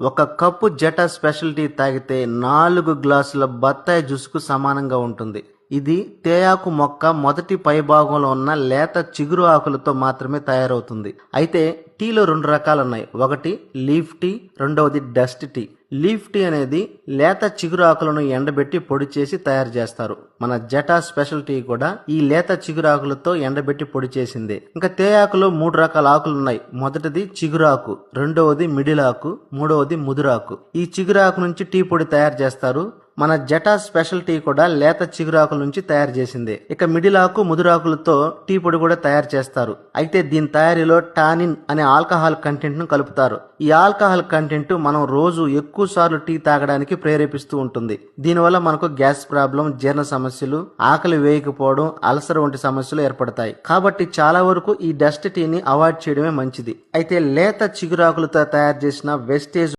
ఒక cup జటా special tea తాగితే 4 గ్లాసుల బత్తాయి జ్యూస్కు సమానంగా ఉంటుంది. ఇది తేయాకు మొక్క మొదటి పైభాగంలో ఉన్న లేత చిగురు ఆకులతో మాత్రమే తయారవుతుంది. అయితే టీలో 2 రకాలున్నాయి. ఒకటి లీఫ్ టీ, రెండవది డస్ట్ టీ. లీఫ్ టీ అనేది లేత చిగురు ఆకులను ఎండబెట్టి పొడి చేసి తయారు చేస్తారు. మన జటా స్పెషల్ టీ కూడా ఈ లేత చిగురు ఆకులతో ఎండబెట్టి పొడి చేసిందే. ఇంకా తేయాకులో 3 రకాల ఆకులు ఉన్నాయి. మొదటిది చిగురాకు, రెండవది మిడిల్ ఆకు, మూడవది ముదురాకు. ఈ చిగురాకు నుంచి టీ పొడి తయారు చేస్తారు. మన జటా స్పెషల్ టీ కూడా లేత చిగురాకుల నుంచి తయారు చేసిందే. ఇక మిడిల్ ఆకు, ముదురాకులతో టీ పొడి కూడా తయారు చేస్తారు. అయితే దీని తయారీలో టానిన్ అనే ఆల్కహాల్ కంటెంట్ ను కలుపుతారు. ఈ ఆల్కహాల్ కంటెంట్ మనం రోజు ఎక్కువ సార్లు టీ తాగడానికి ప్రేరేపిస్తూ ఉంటుంది. దీనివల్ల మనకు గ్యాస్ ప్రాబ్లం, జీర్ణ సమస్యలు, ఆకలి వేయకపోవడం, అల్సర్ వంటి సమస్యలు ఏర్పడతాయి. కాబట్టి చాలా వరకు ఈ డస్ట్ టీని అవాయిడ్ చేయడమే మంచిది. అయితే లేత చిగురాకులతో తయారు చేసిన వెస్టేజ్